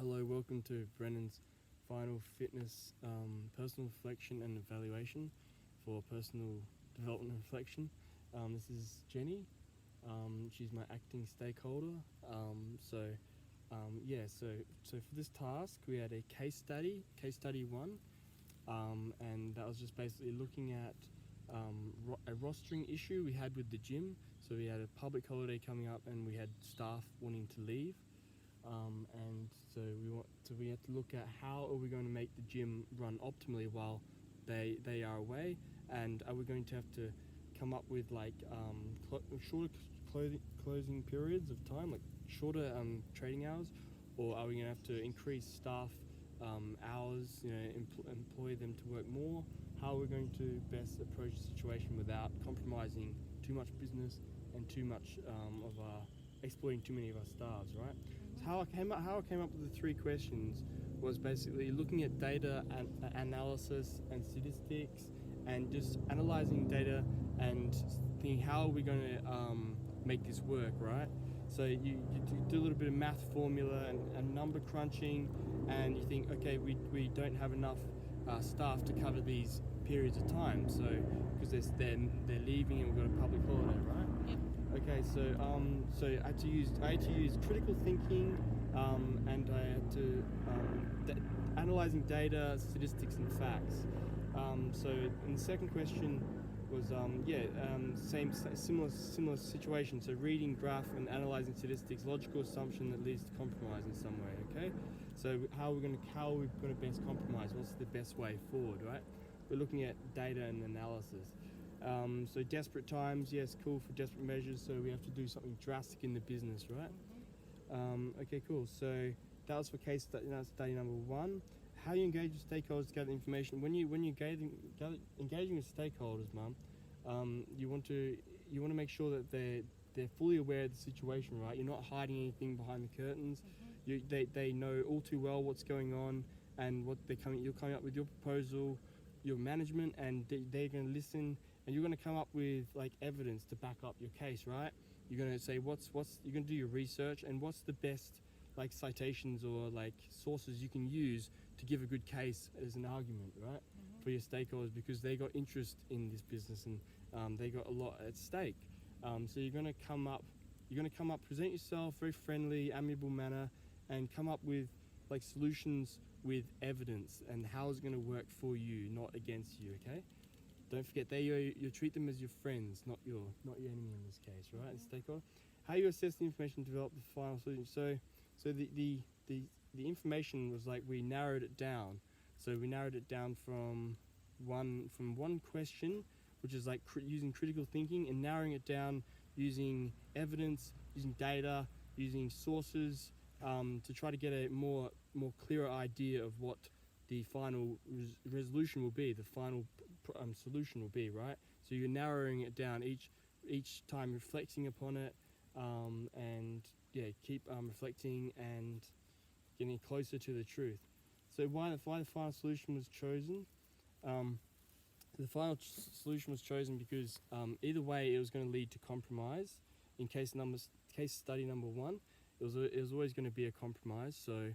Hello, welcome to Brennan's final fitness personal reflection and evaluation for personal development and reflection. This is Jenny. She's my acting stakeholder. So for this task we had a case study 1, and that was just basically looking at a rostering issue we had with the gym. So we had a public holiday coming up and we had staff wanting to leave. And so we had to look at how are we going to make the gym run optimally while they are away, and are we going to have to come up with like shorter closing periods of time, like shorter trading hours, or are we going to have to increase staff hours, employ them to work more? How are we going to best approach the situation without compromising too much business and too much exploiting too many of our staffs, right? So how I came up with the 3 questions was basically looking at data and analysis and statistics, and just analyzing data and thinking how are we going to make this work, right? So you do a little bit of math formula and number crunching, and you think, okay, we don't have enough staff to cover these periods of time, so because they're leaving and we've got a public holiday, right? Yep. Okay, so I had to use critical thinking, and I had to analyzing data, statistics, and facts. So in the second question was similar situation. So reading graph and analyzing statistics, logical assumption that leads to compromise in some way. Okay, so how are we going to best compromise? What's the best way forward, right? We're looking at data and analysis. So desperate times, yes, cool for desperate measures. So we have to do something drastic in the business, right? Okay, cool. So that was for case study number 1. How you engage with stakeholders to gather information. When you're engaging with stakeholders, you want to make sure that they're fully aware of the situation, right? You're not hiding anything behind the curtains. They know all too well what's going on and what you're coming up with your proposal, your management, and they're going to listen, and you're going to come up with like evidence to back up your case, right? You're going to say you're going to do your research and what's the best like citations or like sources you can use to give a good case as an argument, right? For your stakeholders, because they got interest in this business and they got a lot at stake. So you're going to come up, present yourself very friendly, amiable manner, and come up with like solutions with evidence and how it's going to work for you, not against you. Okay. Don't forget, you treat them as your friends, not your enemy in this case, right? And stakeholder. How you assess the information to develop the final solution. So the information was like we narrowed it down. So we narrowed it down from one question, which is like using critical thinking, and narrowing it down using evidence, using data, using sources, to try to get a more clearer idea of what the final resolution will be, the final solution will be, right? So you're narrowing it down each time, reflecting upon it, and keep reflecting and getting closer to the truth. So why the final solution was chosen? The final solution was chosen because either way it was going to lead to compromise. In case study number 1, it was always going to be a compromise. So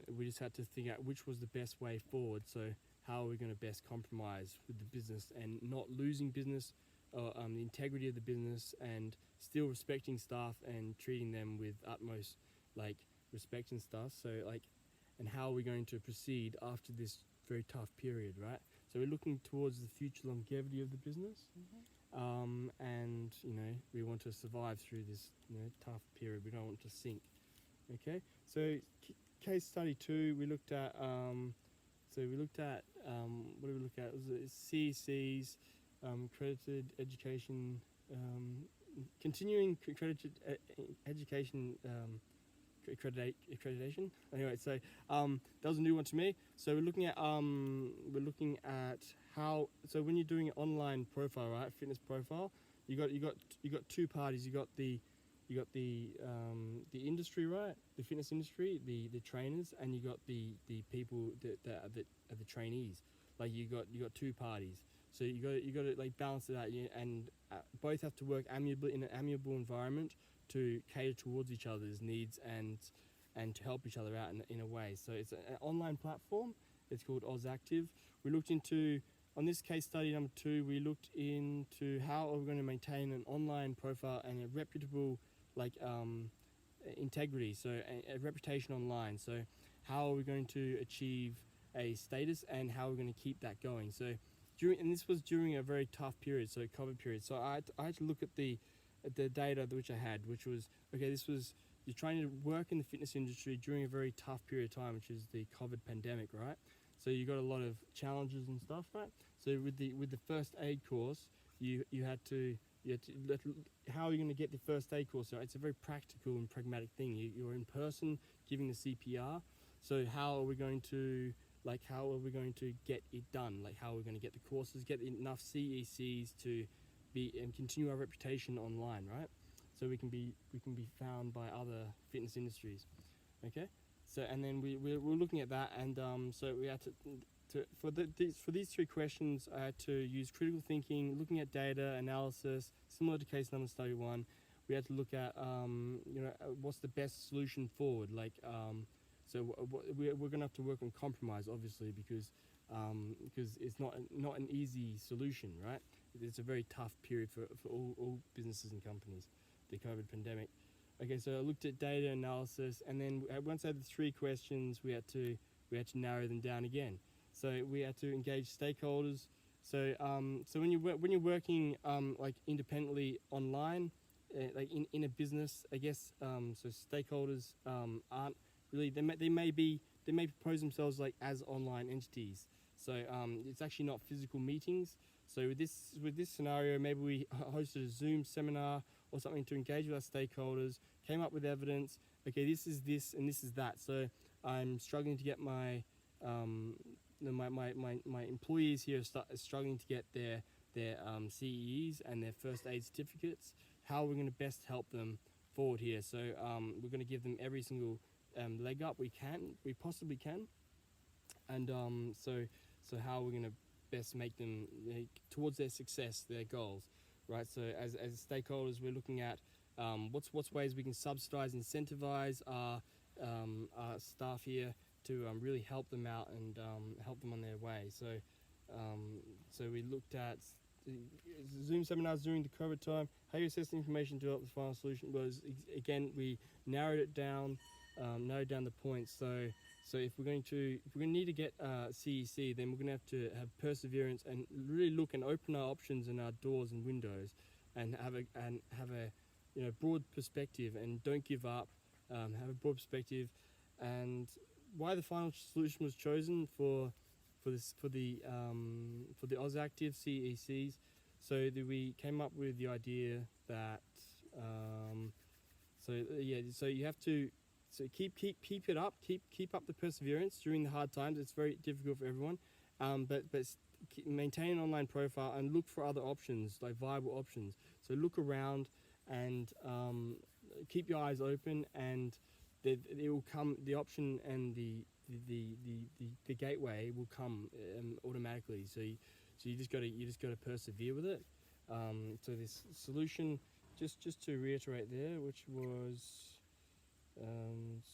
we just had to think out which was the best way forward. So how are we going to best compromise with the business and not losing business, the integrity of the business, and still respecting staff and treating them with utmost like respect and stuff. So and how are we going to proceed after this very tough period, right? So we're looking towards the future longevity of the business, and we want to survive through this tough period. We don't want to sink. Okay, so case study 2, we looked at what did we look at? Was it CECs, accredited education, continuing accredited education accreditation. Anyway, so that was a new one to me. So we're looking at how. So when you're doing an online profile, right, fitness profile, you got 2 parties. You got the industry, right, the fitness industry, the trainers, and you got the people that are the trainees. Like you got 2 parties. So you got to like balance it out, and both have to work amicably in an amiable environment to cater towards each other's needs and and to help each other out in a way. So it's an online platform. It's called AusActive. We looked into, on this case study number 2, we looked into how are we going to maintain an online profile and a reputable integrity, so a reputation online. So how are we going to achieve a status and how we're going to keep that going. So and this was during a very tough period, so COVID period. So I had to look at the data which I had, which was, okay, this was, you're trying to work in the fitness industry during a very tough period of time, which is the COVID pandemic, right? So you got a lot of challenges and stuff, right? So with the first aid course, you had to how are you going to get the first aid course? So it's a very practical and pragmatic thing. You're in person giving the CPR. So how are we going to get it done? Like, how are we going to get the courses, get enough CECs to be and continue our reputation online, right? So we can be found by other fitness industries. Okay. So and then we're looking at that, and so we had for these 3 questions, I had to use critical thinking, looking at data analysis, similar to case number study 1. We had to look at what's the best solution forward. Like so we're going to have to work on compromise, obviously, because it's not an easy solution, right? It's a very tough period for all businesses and companies, the COVID pandemic. Okay, so I looked at data analysis, and then once I had the 3 questions, we had to narrow them down again. So we had to engage stakeholders. So so when you're working like independently online, like in a business, I guess, so stakeholders aren't really, they may propose themselves like as online entities. So it's actually not physical meetings. So with this scenario, maybe we hosted a Zoom seminar or something to engage with our stakeholders, came up with evidence. Okay, this is this and this is that. So I'm struggling to get my my employees here are struggling to get their CEs and their first aid certificates. How are we going to best help them forward here? So we're going to give them every single leg up we possibly can, and so how are we going to best make them towards their success, their goals, right? So as stakeholders, we're looking at what's ways we can subsidize, incentivize our staff here to really help them out and help them on their way. So so we looked at Zoom seminars during the COVID time. How you assess the information to help the final solution was, again, we narrowed it down, narrowed down the points. So if we're going to need to get CEC, then we're going to have perseverance and really look and open our options and our doors and windows, and have a broad perspective, and don't give up. Have a broad perspective, and why the final solution was chosen for the AusActive CECs. So we came up with the idea that so you have to. So keep it up, keep up the perseverance during the hard times. It's very difficult for everyone, but maintain an online profile and look for other options, like viable options. So look around and keep your eyes open, and it will come. The option and the gateway will come automatically. So you just got to persevere with it. So this solution, just to reiterate there, which was.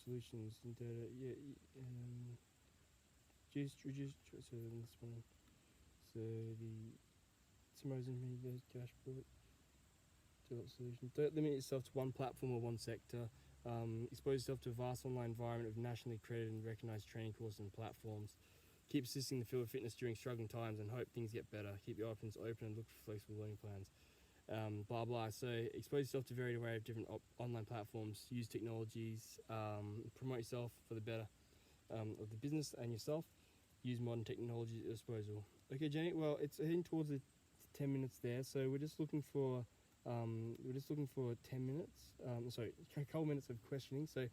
Solutions and data, reduce, so this one, so the summarizing the dashboard, develop solution. Don't limit yourself to one platform or one sector. Expose yourself to a vast online environment of nationally accredited and recognized training courses and platforms. Keep assisting the field of fitness during struggling times and hope things get better. Keep your options open and look for flexible learning plans. Blah blah. So expose yourself to a varied array of different online platforms. Use technologies. Promote yourself for the better of the business and yourself. Use modern technology at your disposal. Okay, Jenny. Well, it's heading towards the 10 minutes there. So we're just looking for 10 minutes. Sorry, a couple minutes of questioning. So,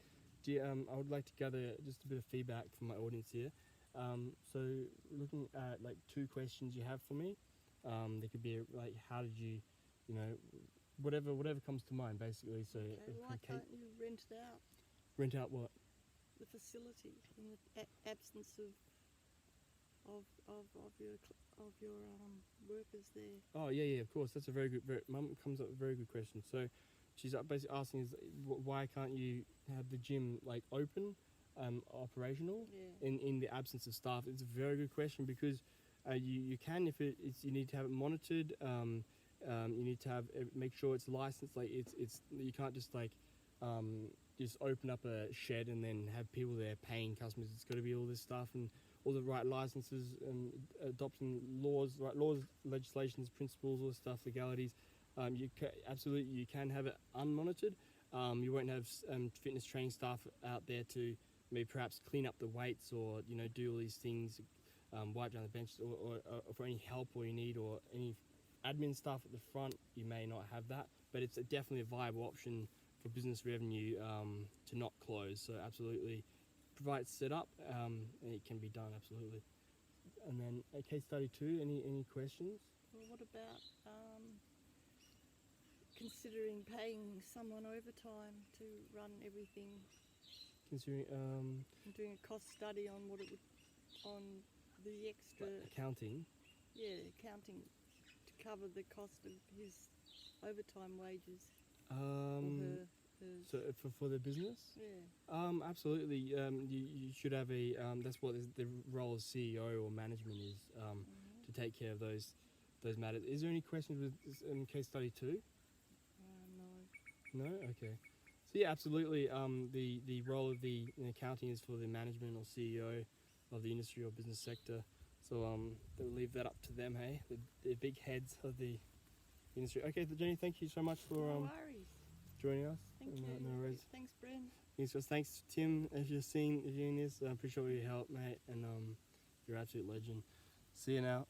I would like to gather just a bit of feedback from my audience here. So looking at like 2 questions you have for me. They could be like, how did you whatever comes to mind, basically. So why can't you rent it out? Rent out what? The facility in the absence of your workers there. Oh yeah, of course. That's a very good. Mum comes up with a very good question. So, she's basically asking is why can't you have the gym like open, operational Yeah. in the absence of staff? It's a very good question because you can if it's you need to have it monitored. You need to have make sure it's licensed. Like it's you can't just like just open up a shed and then have people there paying customers. It's got to be all this stuff and all the right licenses and adopting laws, right laws, legislations, principles, all this stuff, legalities. Absolutely you can have it unmonitored. You won't have fitness training staff out there to maybe perhaps clean up the weights or do all these things, wipe down the bench or for any help or you need or any admin staff at the front. You may not have that, but it's definitely a viable option for business revenue to not close. So absolutely provide it set up and it can be done absolutely. And then case study 2, any questions? Well, what about considering paying someone overtime to run everything? Considering And doing a cost study on what it would on the extra accounting. Yeah, accounting to cover the cost of his overtime wages. Or hers. So for the business? Yeah. Absolutely. You should have a that's what the role as CEO or management is, to take care of those matters. Is there any questions with case study 2? No. No? Okay. So yeah, absolutely. The role of the accounting is for the management or CEO of the industry or business sector. So they'll leave that up to them, hey? The big heads of the industry. Okay, Jenny, thank you so much for No worries. joining us. Thank you. No worries. Thanks, Bren. Thanks, Tim, if you're doing this. I appreciate all your help, mate, and you're an absolute legend. See you now.